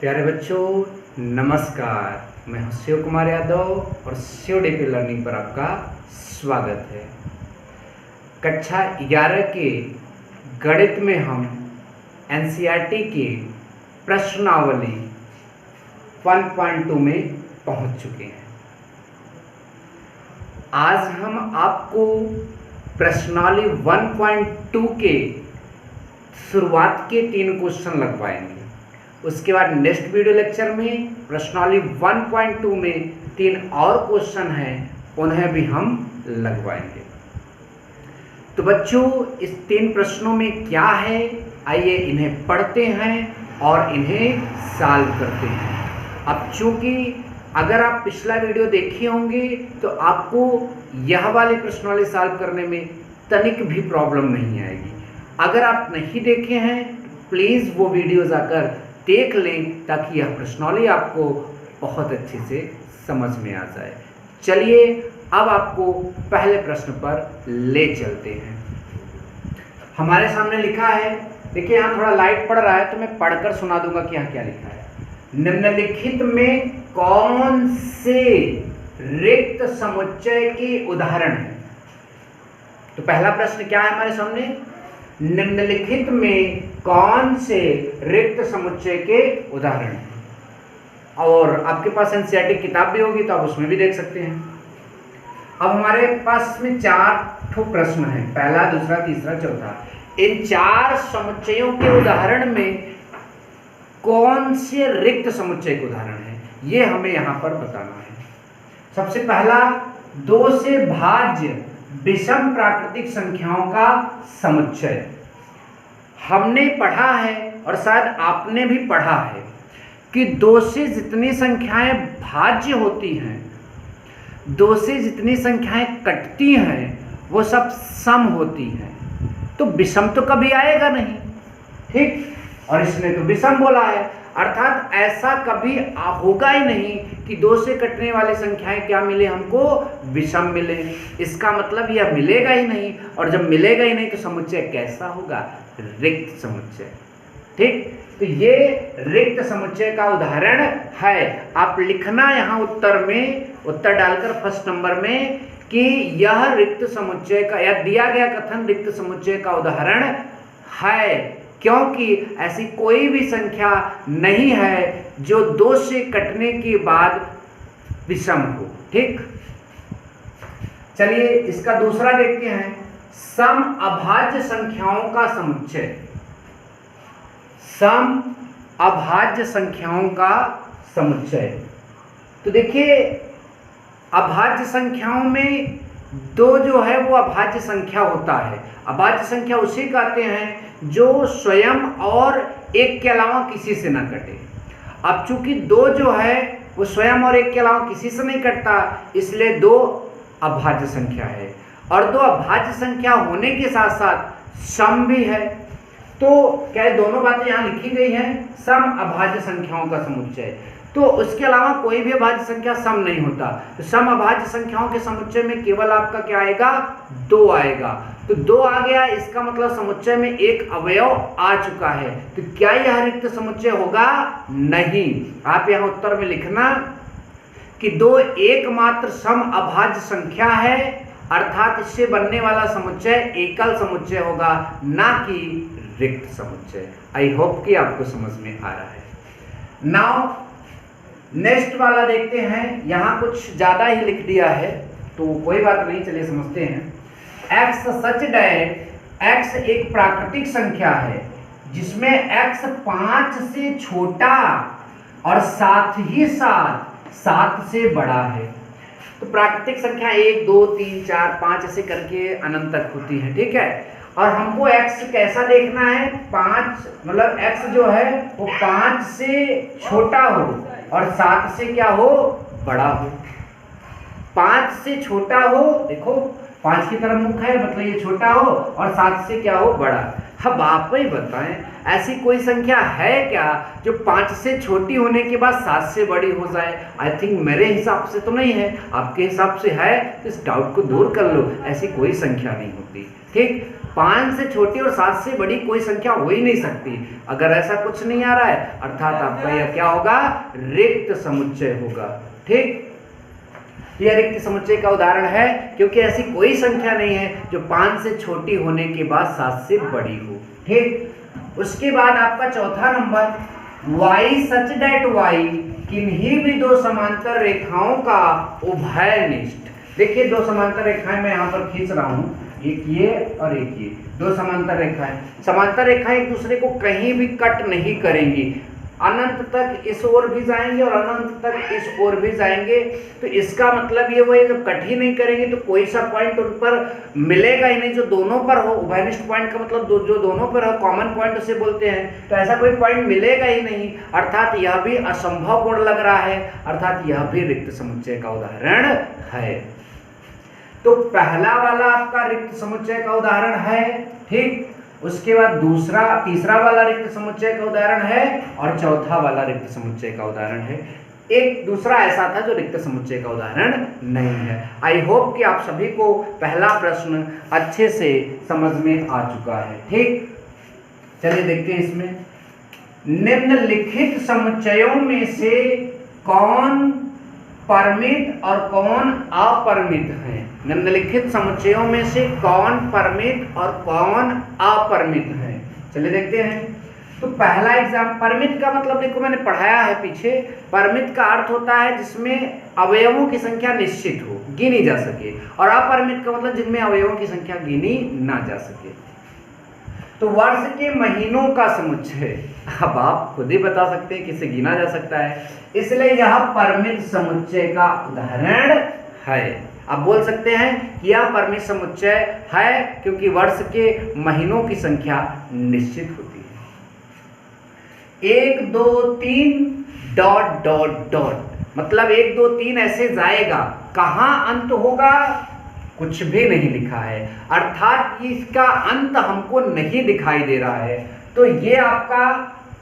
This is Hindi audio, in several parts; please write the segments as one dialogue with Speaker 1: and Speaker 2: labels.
Speaker 1: प्यारे बच्चों नमस्कार। मैं हूं शिव कुमार यादव और शिव डीपी लर्निंग पर आपका स्वागत है। कक्षा 11 के गणित में हम एनसीईआरटी की प्रश्नावली 1.2 में पहुंच चुके हैं। आज हम आपको प्रश्नावली 1.2 के शुरुआत के 3 क्वेश्चन लगवाएंगे। उसके बाद नेक्स्ट वीडियो लेक्चर में प्रश्नावली 1.2 में 3 और क्वेश्चन हैं, उन्हें भी हम लगवाएंगे। तो बच्चों इस 3 प्रश्नों में क्या है, आइए इन्हें पढ़ते हैं और इन्हें सॉल्व करते हैं। अब चूंकि अगर आप पिछला वीडियो देखे होंगे तो आपको यह वाली प्रश्नावली सॉल्व करने में तनिक भी प्रॉब्लम नहीं आएगी। अगर आप नहीं देखे हैं तो प्लीज़ वो वीडियो जाकर देख लें ताकि यह प्रश्नावली आपको बहुत अच्छे से समझ में आ जाए। चलिए अब आपको पहले प्रश्न पर ले चलते हैं। हमारे सामने लिखा है, देखिए यहाँ थोड़ा लाइट पड़ रहा है तो मैं पढ़कर सुना दूंगा कि यहाँ क्या लिखा है। निम्नलिखित में कौन से रिक्त समुच्चय के उदाहरण है? तो पहला प्रश्न क्या है हमारे सामने, निम्नलिखित में कौन से रिक्त समुच्चय के उदाहरण हैं? और आपके पास एनसीईआरटी किताब भी होगी तो आप उसमें भी देख सकते हैं। अब हमारे पास में 4 प्रश्न हैं, पहला, दूसरा, तीसरा, चौथा। इन 4 समुच्चयों के उदाहरण में कौन से रिक्त समुच्चय के उदाहरण हैं, ये हमें यहाँ पर बताना है। सबसे पहला, 2 से भाज्य विषम प्राकृतिक संख्याओं का समुच्चय। हमने पढ़ा है और शायद आपने भी पढ़ा है कि 2 से जितनी संख्याएं भाज्य होती हैं, 2 से जितनी संख्याएं कटती हैं, वो सब सम होती हैं। तो विषम तो कभी आएगा नहीं, ठीक? और इसने तो विषम बोला है, अर्थात ऐसा कभी होगा ही नहीं कि 2 से कटने वाली संख्याएं क्या मिले हमको, विषम मिले। इसका मतलब यह मिलेगा ही नहीं, और जब मिलेगा ही नहीं तो समुच्चय कैसा होगा, रिक्त समुच्चय, ठीक? तो ये रिक्त समुच्चय का उदाहरण है। आप लिखना यहाँ उत्तर में, उत्तर डालकर फर्स्ट नंबर में कि यह रिक्त समुच्चय का, या दिया गया कथन रिक्त समुच्चय का उदाहरण है, क्योंकि ऐसी कोई भी संख्या नहीं है जो 2 से कटने के बाद विषम हो, ठीक? चलिए इसका दूसरा देखते हैं, सम अभाज्य संख्याओं का समुच्चय। सम अभाज्य संख्याओं का समुच्चय। तो देखिए अभाज्य संख्याओं में 2 जो है वो अभाज्य संख्या होता है। अभाज्य संख्या उसे कहते हैं जो स्वयं और 1 के अलावा किसी से ना कटे। अब चूंकि 2 जो है वो स्वयं और 1 के अलावा किसी से नहीं कटता, इसलिए 2 अभाज्य संख्या है। और 2 अभाज्य संख्या होने के साथ साथ सम भी है। तो क्या दोनों बातें यहाँ लिखी गई हैं, सम अभाज्य संख्याओं का समुच्चय। तो उसके अलावा कोई भी अभाज्य संख्या सम नहीं होता। तो सम अभाज्य संख्याओं के समुच्चय में केवल आपका क्या आएगा, 2 आएगा। तो 2 आ गया, इसका मतलब समुच्चय में 1 अवयव आ चुका है। तो क्या यह रिक्त समुच्चय होगा? नहीं। आप यहाँ उत्तर में लिखना कि 2 एकमात्र सम अभाज्य संख्या है, अर्थात इससे बनने वाला समुच्चय एकल समुच्चय होगा, ना कि रिक्त समुच्चय। आई होप कि आपको समझ में आ रहा है। नाउ नेक्स्ट वाला देखते हैं। यहाँ कुछ ज़्यादा ही लिख दिया है तो कोई बात नहीं, चलिए समझते हैं। x सच डैट x एक प्राकृतिक संख्या है जिसमें x 5 से छोटा और साथ ही साथ 7 से बड़ा है। तो प्राकृतिक संख्या 1, 2, 3, 4, 5 ऐसे करके अनंत तक होती है, ठीक है? और हमको x कैसा देखना है, 5 मतलब x जो है वो 5 से छोटा हो और 7 से क्या हो, बड़ा हो। 5 से छोटा हो, देखो 5 की तरफ मुख है मतलब ये छोटा हो, और 7 से क्या हो, बड़ा। अब आप ही बताएं ऐसी कोई संख्या है क्या जो 5 से छोटी होने के बाद 7 से बड़ी हो जाए? आई थिंक मेरे हिसाब से तो नहीं है, आपके हिसाब से है तो इस डाउट को दूर कर लो, ऐसी कोई संख्या नहीं होती, ठीक? 5 से छोटी और 7 से बड़ी कोई संख्या हो ही नहीं सकती। अगर ऐसा कुछ नहीं आ रहा है अर्थात आपका यह क्या होगा, रिक्त समुच्चय होगा। ठीक, यह रिक्त समुच्चय का उदाहरण है क्योंकि ऐसी कोई संख्या नहीं है जो 5 से छोटी होने के बाद 7 से बड़ी हो। ठीक, उसके बाद आपका चौथा number, y such that y किन्हीं भी दो समांतर रेखाओं का उभयनिष्ठ। देखिए दो समांतर रेखाएं मैं यहाँ पर खींच रहा हूँ, एक ये और एक ये, दो समांतर रेखाएं। समांतर रेखाएं एक दूसरे को कहीं भी कट नहीं करेंगी, अनंत तक इस ओर भी जाएंगे और अनंत तक इस ओर भी जाएंगे। तो इसका मतलब ये वही, जब कट ही नहीं करेंगे तो कोई सा पॉइंट उन पर मिलेगा ही नहीं जो दोनों पर हो। उभयनिष्ठ पॉइंट का मतलब जो दोनों पर हो, कॉमन पॉइंट उसे बोलते हैं। तो ऐसा कोई पॉइंट मिलेगा ही नहीं, अर्थात यह भी असंभव गुण लग रहा है, अर्थात यह भी रिक्त समुच्चय का उदाहरण है। तो पहला वाला आपका रिक्त समुच्चय का उदाहरण है। ठीक, उसके बाद तीसरा वाला रिक्त समुच्चय का उदाहरण है और चौथा वाला रिक्त समुच्चय का उदाहरण है। एक दूसरा ऐसा था जो रिक्त समुच्चय का उदाहरण नहीं है। आई होप कि आप सभी को पहला प्रश्न अच्छे से समझ में आ चुका है। ठीक, चलिए देखते हैं इसमें, निम्नलिखित समुच्चयों में से कौन परिमित और कौन अपरिमित है। निम्नलिखित समुच्चयों में से कौन परिमित और कौन अपरिमित है, चलिए देखते हैं। तो पहला एग्जाम, परिमित का मतलब देखो मैंने पढ़ाया है पीछे। परिमित का अर्थ होता है जिसमें अवयवों की संख्या निश्चित हो, गिनी जा सके, और अपरिमित का मतलब जिनमें अवयवों की संख्या गिनी ना जा सके। तो वर्ष के महीनों का समुच्चय, अब आप खुद ही बता सकते हैं किसे गिना जा सकता है, इसलिए यह परिमित समुच्चय का उदाहरण है। आप बोल सकते हैं कि यह परिमित समुच्चय है क्योंकि वर्ष के महीनों की संख्या निश्चित होती है। 1 2 3 डॉट डॉट डॉट, मतलब 1 2 3 ऐसे जाएगा, कहाँ अंत होगा कुछ भी नहीं लिखा है, अर्थात इसका अंत हमको नहीं दिखाई दे रहा है। तो ये आपका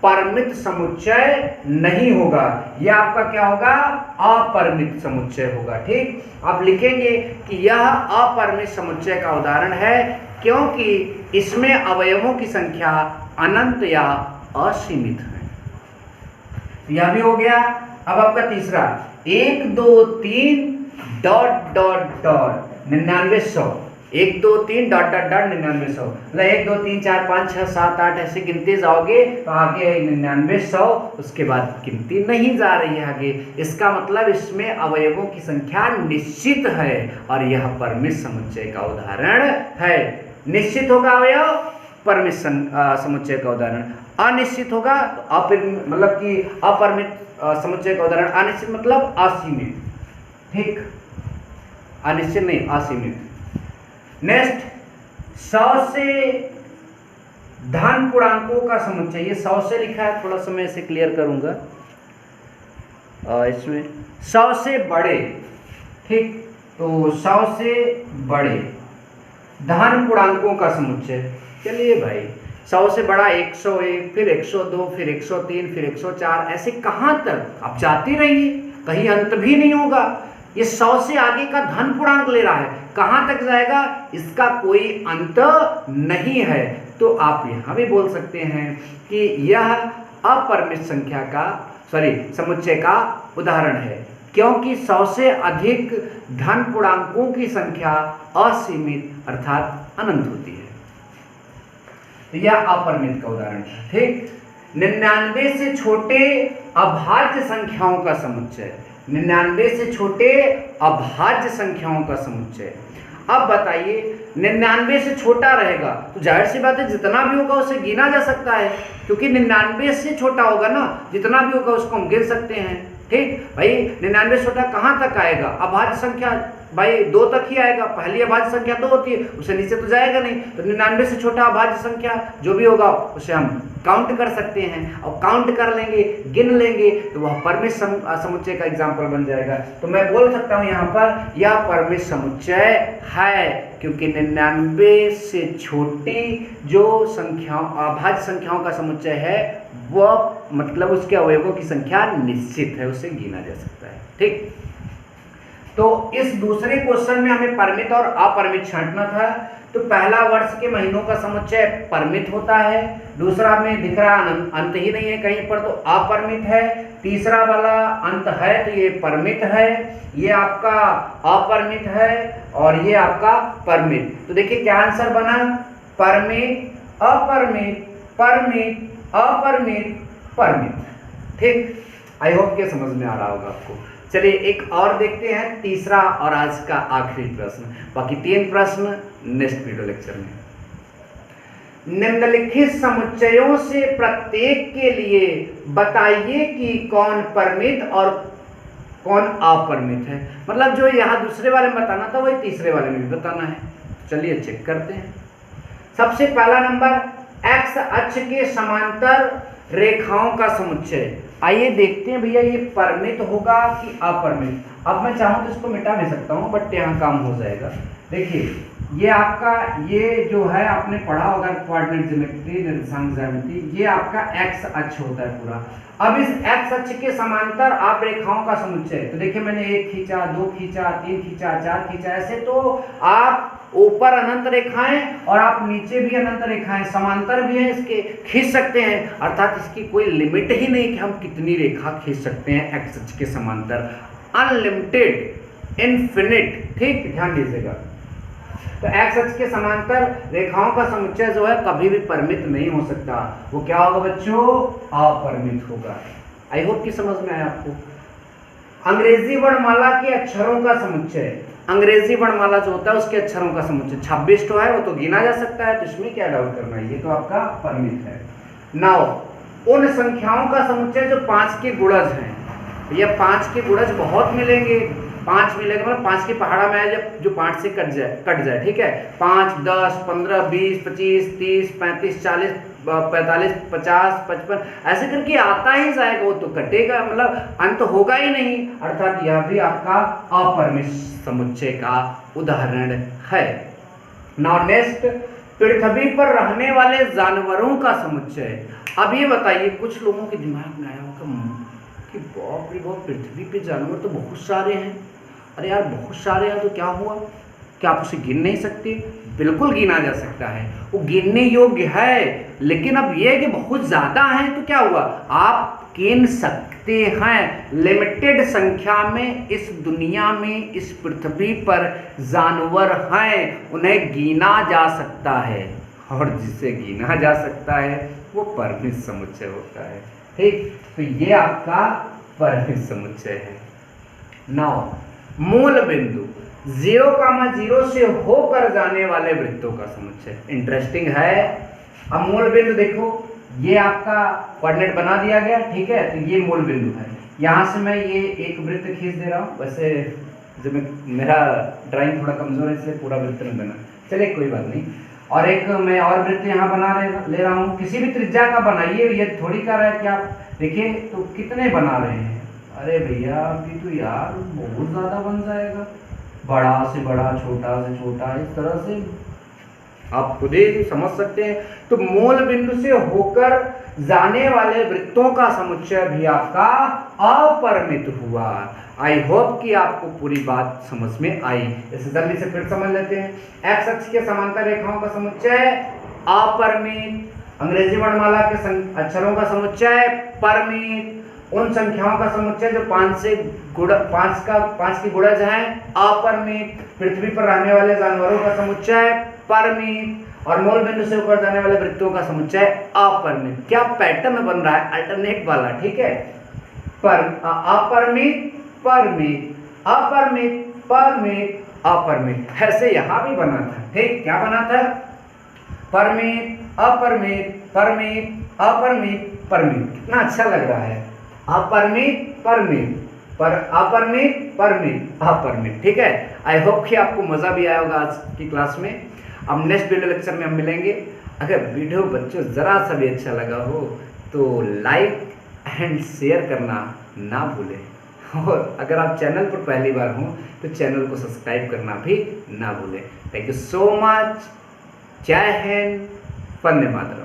Speaker 1: परिमित समुच्चय नहीं होगा, यह आपका क्या होगा, अपरिमित समुच्चय होगा। ठीक, आप लिखेंगे कि यह अपरिमित समुच्चय का उदाहरण है क्योंकि इसमें अवयवों की संख्या अनंत या असीमित है। यह भी हो गया। अब आपका तीसरा, 1 2 3 dot dot dot 9900, 1 2 3 dot dot dot 9900, मतलब 1 2 3 4 5 6 7 8 ऐसे गिनते जाओगे तो आगे है 9900, उसके बाद गिनती नहीं जा रही है आगे। इसका मतलब इसमें अवयवों की संख्या निश्चित है और यह परिमित समुच्चय का उदाहरण है। निश्चित होगा अवयव, परिमित समुच्चय का उदाहरण। अनिश्चित होगा तो मतलब कि अपरिमित समुच्चय का उदाहरण। अनिश्चित मतलब असीमित। ठीक, अनिश्चित नहीं, असीमित। नेक्स्ट, 100 से धन पूर्णांकों का समुच्चय। ये 100 से लिखा है, थोड़ा सा मैं इसे क्लियर करूंगा। इसमें 100 से बड़े, ठीक, तो 100 से बड़े धन पूर्णांकों का समुच्चय। चलिए भाई, 100 से बड़ा 101, फिर 102, फिर 103, फिर 104, ऐसे कहाँ तक आप जाते रहिए, कहीं अंत भी नहीं होगा। ये 100 से आगे का धन पूर्णांक ले रहा है, कहाँ तक जाएगा, इसका कोई अंत नहीं है। तो आप यहाँ भी बोल सकते हैं कि यह अपरिमित संख्या का समुच्चय का उदाहरण है क्योंकि 100 से अधिक धन पूर्णांकों की संख्या असीमित अर्थात अनंत होती है। तो यह अपरिमित का उदाहरण है। ठीक, 99 से छोटे अभाज्य संख्याओं का समुच्चय। 99 से छोटे अभाज्य संख्याओं का समुच्चय। अब बताइए, 99 से छोटा रहेगा तो जाहिर सी बात है जितना भी होगा उसे गिना जा सकता है, क्योंकि 99 से छोटा होगा ना, जितना भी होगा उसको हम गिन सकते हैं। ठीक भाई, 99 से छोटा कहाँ तक आएगा, अभाज्य संख्या भाई 2 तक ही आएगा। पहली अभाज्य संख्या 2 होती है, उससे नीचे तो जाएगा नहीं। तो 99 से छोटा अभाज्य संख्या जो भी होगा उसे हम काउंट कर सकते हैं, और काउंट कर लेंगे, गिन लेंगे, तो वह परिमित समुच्चय का एग्जाम्पल बन जाएगा। तो मैं बोल सकता हूँ यहाँ पर यह परिमित समुच्चय है क्योंकि 99 से छोटी जो संख्याओं अभाज्य संख्याओं का समुच्चय है वह मतलब उसके अवयवों की संख्या निश्चित है, उसे गिना जा सकता है। ठीक, तो इस दूसरे क्वेश्चन में हमें परमित और अपरमित छांटना था। तो पहला वर्ष के महीनों का समुच्चय परमित होता है, दूसरा में दिख रहा अंत ही नहीं है कहीं पर तो अपरमित है, तीसरा वाला अंत है तो ये परमित है, ये आपका अपरमित है और ये आपका परमित। तो देखिए क्या आंसर बना, परमित अपरमित परमित अपरमित परमित। ठीक, आई होप के समझ में आ रहा होगा आपको। चलिए एक और देखते हैं, तीसरा और आज का आखिरी प्रश्न, बाकी 3 प्रश्न नेक्स्ट वीडियो लेक्चर में। निम्नलिखित समुच्चयों से प्रत्येक के लिए बताइए कि कौन परमित और कौन अपरमित है। मतलब जो यहाँ दूसरे वाले में बताना था वही तीसरे वाले में भी बताना है। चलिए चेक करते हैं। सबसे पहला नंबर, एक्स अक्ष के समांतर रेखाओं का समुच्चय। आइए देखते हैं भैया ये परमित होगा कि अपरमित। अब मैं चाहूँ तो इसको मिटा भी सकता हूँ बट यहाँ काम हो जाएगा। देखिए ये आपका ये जो है आपने पढ़ा होगा कोऑर्डिनेट ज्योमेट्री, निर्देशांक ज्यामिति, ये आपका एक्स अक्ष होता है पूरा। अब इस एक्स अक्ष के समांतर आप रेखाओं का समुच्चय, तो देखिए मैंने 1 खींचा, 2 खींचा, 3 खींचा, 4 खींचा, ऐसे तो आप ऊपर अनंत रेखाएं और आप नीचे भी अनंत रेखाएं समांतर भी हैं इसके खींच सकते हैं, अर्थात इसकी कोई लिमिट ही नहीं कि हम कितनी रेखा खींच सकते हैं एक्स अक्ष के समांतर, अनलिमिटेड, इनफिनिट। ठीक, ध्यान दीजिएगा। तो एक्स अक्ष के समांतर रेखाओं का समुच्चय जो है कभी भी परमित नहीं हो सकता, वो क्या होगा बच्चों, अपरमित होगा। आई होप कि समझ में आया आपको। अंग्रेजी वर्णमाला के अक्षरों का समुच्चय, अंग्रेजी वर्णमाला जो होता है उसके अक्षरों का समुच्चय 26 तो है, वो तो गिना जा सकता है, तो इसमें क्या डाउट करना है, ये तो आपका परमित है। नाउ उन संख्याओं का समुच्चय जो 5 के गुणज हैं, ये 5 के गुणज बहुत मिलेंगे, 5 मिलेगा मतलब 5 की पहाड़ा में है जो 5 से कट जाए। ठीक है, 5, 10, 15, 20, 25, 30, 35, 40, 45, 50, 55 ऐसे करके आता ही जाएगा, वो तो कटेगा, मतलब अंत होगा ही नहीं, अर्थात यह भी आपका अपरमित समुच्चय का उदाहरण है। नाउ नेक्स्ट, पृथ्वी पर रहने वाले जानवरों का समुच्चय। अब ये बताइए, कुछ लोगों के दिमाग में आया होगा कि बाप रे बाप, पृथ्वी पे जानवर तो बहुत सारे हैं। अरे यार बहुत सारे हैं तो क्या हुआ, क्या आप उसे गिन नहीं सकते? बिल्कुल गिना जा सकता है, वो गिनने योग्य है, लेकिन अब ये है कि बहुत ज़्यादा हैं तो क्या हुआ, आप गिन सकते हैं। लिमिटेड संख्या में इस दुनिया में, इस पृथ्वी पर जानवर हैं, उन्हें गिना जा सकता है, और जिसे गिना जा सकता है वो परमित समुच्चय होता है। ठीक, तो ये आपका परमित समुच्चय है। नाउ मूल बिंदु 0,0 से होकर जाने वाले वृत्तों का समुच्चय। इंटरेस्टिंग है। अब मूल बिंदु देखो, ये आपका कोऑर्डिनेट बना दिया गया, ठीक है, तो ये मूल बिंदु है। यहाँ से मैं ये एक वृत्त खींच दे रहा हूँ, वैसे जब मेरा ड्राइंग थोड़ा कमजोर है इसलिए पूरा वृत्त नहीं बना, चलिए कोई बात नहीं। और एक मैं और वृत्त यहाँ बना ले रहा हूँ, किसी भी त्रिज्या का बनाइए, ये थोड़ी कर रहा है कि आप देखिए तो कितने बना रहे हैं। अरे भैया अभी तो यार बहुत ज़्यादा बन जाएगा, बड़ा से बड़ा, छोटा से छोटा, इस तरह से आप खुद ही समझ सकते हैं। तो मूल बिंदु से होकर जाने वाले वृत्तों का समुच्चय भी आपका अपरमित हुआ। आई होप कि आपको पूरी बात समझ में आई। इसे जल्दी से फिर समझ लेते हैं। एक्स अक्ष के समांतर रेखाओं का समुच्चय अपरमित, अंग्रेजी वर्णमाला के अक्षरों का समुच्चय परमित, उन संख्याओं का समुच्चय जो 5 की गुणज हैं अपरमित, पृथ्वी पर रहने वाले जानवरों का समुच्चय परमित, और मूल बिंदु से होकर जाने वाले वृत्तों का समुच्चय अपरमित। क्या पैटर्न बन रहा है, अल्टरनेट वाला, ठीक है, पर अपरमित परमित, अपरमित परमित अपरमित, ऐसे यहाँ भी बना था। ठीक, क्या बना था, परमित अपरमित परमित अपरमित परमित। कितना अच्छा लग रहा है, अपरमित परमित पर अपरमित परमित अपरमित। ठीक है, आई होप कि आपको मज़ा भी आया होगा आज की क्लास में। अब नेक्स्ट वीडियो लेक्चर में हम मिलेंगे। अगर वीडियो बच्चों ज़रा सा भी अच्छा लगा हो तो लाइक एंड शेयर करना ना भूलें, और अगर आप चैनल पर पहली बार हों तो चैनल को सब्सक्राइब करना भी ना भूलें। Thank you so much. जय हिंद, वंदे मातरम।